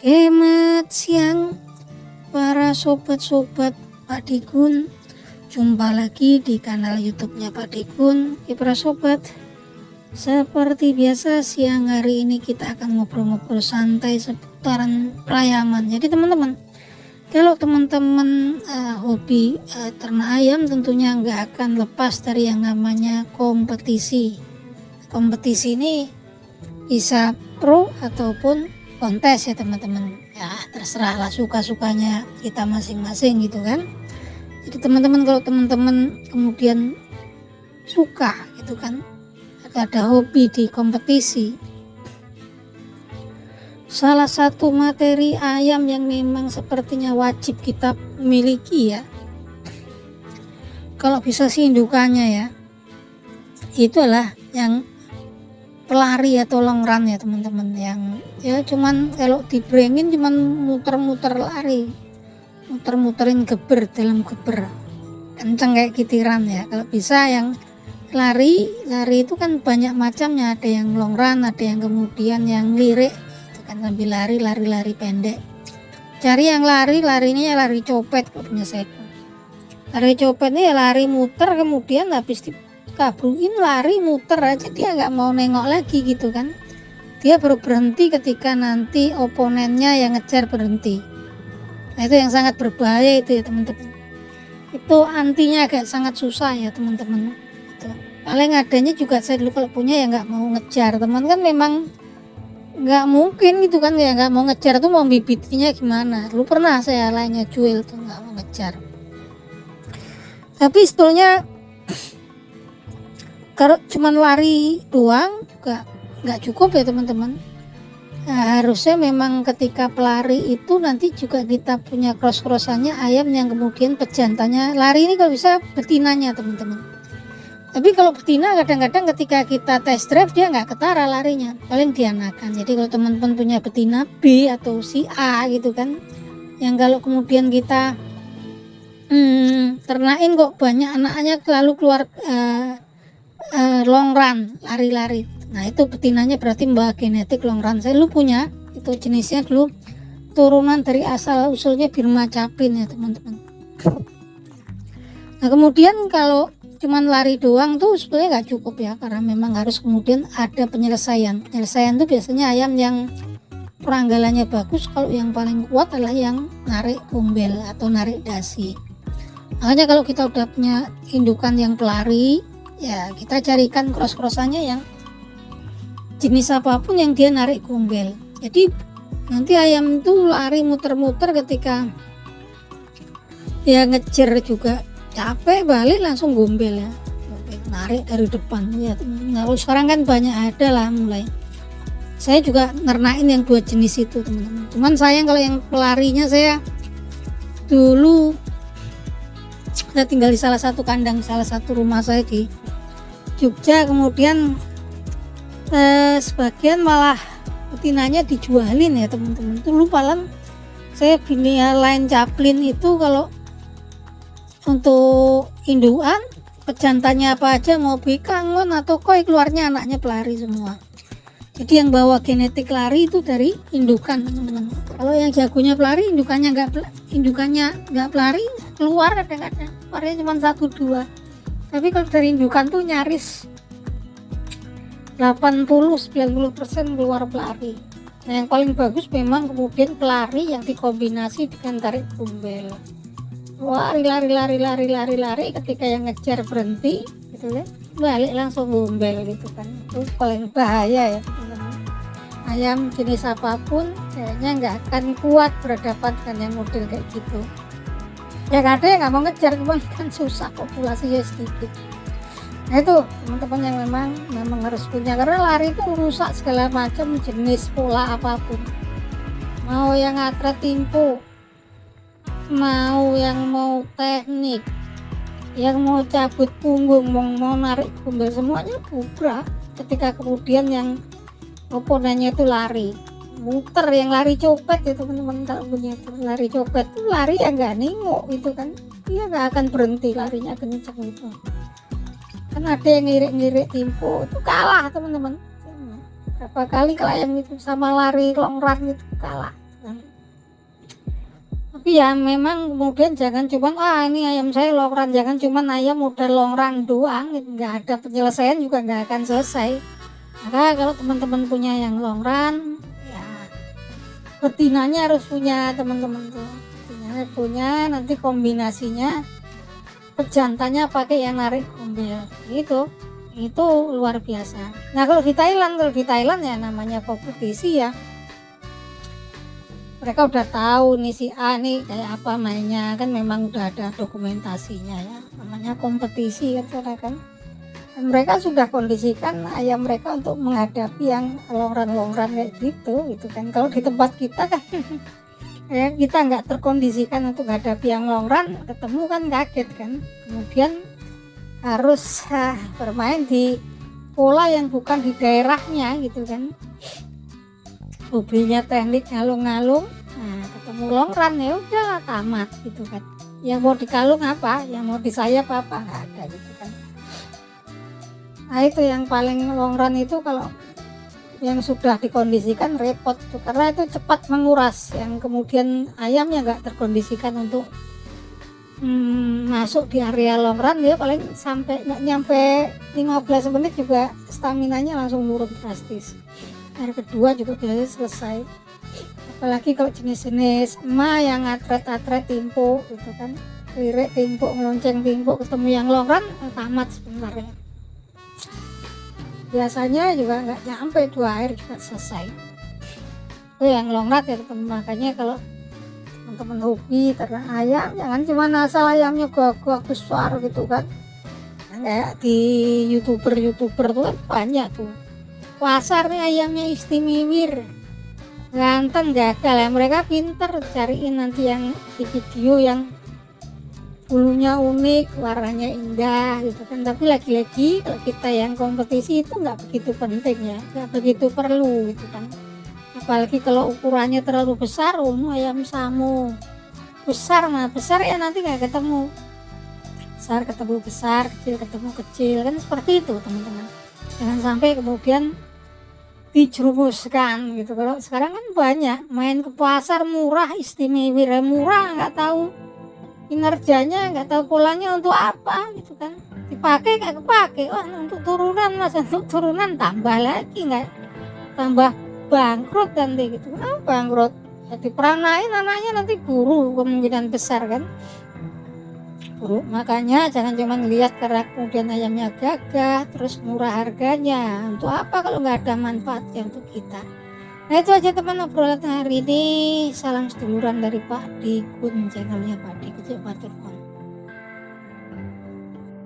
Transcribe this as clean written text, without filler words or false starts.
Selamat siang para sobat-sobat Pak Digun. Jumpa lagi di kanal YouTube-nya Pak Digun. Para sobat, seperti biasa siang hari ini kita akan ngobrol-ngobrol santai seputaran Prayaman. Jadi teman-teman, kalau teman-teman hobi ternak ayam tentunya nggak akan lepas dari yang namanya kompetisi. Kompetisi ini bisa pro ataupun kontes ya teman-teman, ya terserahlah suka-sukanya kita masing-masing gitu kan. Jadi teman-teman, kalau teman-teman kemudian suka gitu kan, ada hobi di kompetisi, salah satu materi ayam yang memang sepertinya wajib kita miliki ya, kalau bisa sih indukannya ya, itu adalah yang pelari atau long run ya teman-teman, yang ya cuman kalau dibrengin cuman muter-muter lari, muter-muterin geber dalam geber kenceng kayak kitiran ya. Kalau bisa yang lari itu kan banyak macamnya, ada yang long run, ada yang kemudian yang lirik itu kan sambil lari pendek. Cari yang larinya ya lari copet kalau punya saya. Lari copet ini ya lari muter, kemudian habis kabruin lari muter aja, dia nggak mau nengok lagi gitu kan. Dia baru berhenti ketika nanti oponennya yang ngejar berhenti. Nah itu yang sangat berbahaya itu ya teman-teman. Itu antinya agak sangat susah ya teman-teman. Itu paling adanya juga saya dulu kalau punya ya nggak mau ngejar teman kan, memang nggak mungkin gitu kan ya, nggak mau ngejar tuh mau bibitnya gimana. Dulu pernah saya lainnya jual tuh nggak mau ngejar. Tapi sebetulnya kalau cuman lari doang juga nggak cukup ya teman-teman. Nah, harusnya memang ketika pelari itu nanti juga kita punya cross-crossannya ayam yang kemudian pejantannya lari ini kalau bisa betinanya teman-teman. Tapi kalau betina kadang-kadang ketika kita test drive dia nggak ketara larinya, paling dianakan. Jadi kalau teman-teman punya betina B atau si A gitu kan, yang kalau kemudian kita ternain kok banyak anaknya lalu keluar long run, lari-lari. Nah itu betinanya berarti mbak genetik long run. Saya dulu punya itu, jenisnya dulu turunan dari asal usulnya Birma Caplin ya teman-teman. Nah kemudian kalau cuman lari doang tuh sebenarnya nggak cukup ya, karena memang harus kemudian ada penyelesaian. Penyelesaian tuh biasanya ayam yang peranggalannya bagus, kalau yang paling kuat adalah yang narik gombel atau narik dasi. Makanya kalau kita udah punya indukan yang pelari, ya kita carikan cross-crossannya yang jenis apapun yang dia narik gombel. Jadi nanti ayam itu lari muter-muter, ketika ya ngejar juga capek balik langsung gombel ya, narik dari depan ya. Nah sekarang kan banyak ada lah mulai. Saya juga nernain yang dua jenis itu teman-teman. Cuman sayang kalau yang pelarinya, saya dulu saya tinggal di salah satu kandang, salah satu rumah saya di Jogja, kemudian sebagian malah betinanya dijualin ya teman-teman. Itu lupa lah, saya binia lain Caplin itu kalau untuk indukan pejantannya apa aja, mau bekangon atau koi, keluarnya anaknya pelari semua. Jadi yang bawa genetik lari itu dari indukan teman-teman. Kalau yang jagonya pelari, indukannya nggak pelari, keluar kadang-kadang keluarnya cuma 1-2. Tapi kalau dari indukan tuh nyaris 80-90% keluar pelari. Nah yang paling bagus memang kemudian pelari yang dikombinasi dengan tarik gombel. Lari, ketika yang ngejar berhenti gitu kan, balik langsung gombel gitu kan. Itu paling bahaya ya teman-teman. Ayam jenis apapun kayaknya nggak akan kuat berhadapan dengan yang model kayak gitu. Ya ada yang nggak mau ngejar, cuman kan susah, populasinya sedikit. Nah itu teman-teman yang memang harus punya, karena lari itu rusak segala macam jenis pola apapun. Mau yang atlet timpo, mau yang mau teknik, yang mau cabut punggung, mau narik gombel, semuanya bubrah ketika kemudian yang oponennya itu lari muter, yang lari copet ya teman-teman. Kalau punya lari copet itu lari yang nggak nengok gitu kan, dia nggak akan berhenti larinya kenceng gitu kan. Ada yang ngirik-ngirik timpo itu kalah teman-teman. Berapa kali kalau yang itu sama lari long run itu kalah kan. Tapi ya memang kemudian jangan cuman ini ayam saya longran, jangan cuman ayam modal longran doang, nggak ada penyelesaian juga nggak akan selesai. Maka kalau teman-teman punya yang longran, ya betinanya harus punya teman-teman tuh. Betinanya punya, nanti kombinasinya pejantannya pakai yang narik gombel. Itu luar biasa. Nah kalau di Thailand ya namanya kompetisi ya. Mereka udah tahu nih si A nih kayak apa mainnya, kan memang udah ada dokumentasinya ya, namanya kompetisi kan. Dan mereka sudah kondisikan ayam mereka untuk menghadapi yang longran-longran kayak gitu kan. Kalau di tempat kita kan ya kita nggak terkondisikan untuk menghadapi yang longran, ketemu kan kaget kan, kemudian harus bermain di pola yang bukan di daerahnya gitu kan. Hobinya teknik ngalung-ngalung, nah ketemu longran ya udah tamat gitu kan. Yang mau dikalung apa, yang mau disayap apa nggak ada gitu kan. Nah itu yang paling longran itu kalau yang sudah dikondisikan repot tuh, karena itu cepat menguras, yang kemudian ayamnya nggak terkondisikan untuk masuk di area longran, dia paling sampai nggak nyampe 15 menit juga staminanya langsung turun drastis. Hari kedua juga biasanya selesai, apalagi kalau jenis-jenis emak yang atret-atret timpo gitu kan, lirik timpo, ngelonceng timpo, ketemu yang longran tamat sebentar ya. Biasanya juga nggak nyampe 2 air juga selesai. Itu yang longrat ya teman, makanya kalau teman-teman hobi ternak ayam jangan cuma asal ayamnya gagah besar gitu kan, kayak di youtuber tuh kan banyak tuh pasarnya ayamnya istimewir, ganteng, gagal ya. Mereka pinter cariin nanti yang di video yang bulunya unik, warnanya indah gitu kan. Tapi lagi-lagi kalau kita yang kompetisi itu nggak begitu penting ya, nggak begitu perlu gitu kan. Apalagi kalau ukurannya terlalu besar, ayam samu besar, nah besar ya nanti nggak ketemu, besar ketemu besar, kecil ketemu kecil, kan seperti itu teman-teman. Jangan sampai kemudian dijerumuskan gitu. Kalau sekarang kan banyak main ke pasar murah, istimewir murah, nggak tahu kinerjanya, nggak tahu polanya untuk apa gitu kan, dipakai nggak kepake. Untuk turunan mas, untuk turunan tambah lagi, nggak tambah bangkrut nanti gitu. Bangkrut jadi peranain anaknya nanti buru, kemungkinan besar kan buruk. Makanya jangan cuma lihat karena kemudian ayamnya gagah terus murah harganya, untuk apa kalau nggak ada manfaatnya untuk kita. Nah itu aja teman obrolan hari ini. Salam seduluran dari Pak Dikun, channelnya Pak Dikun Batur.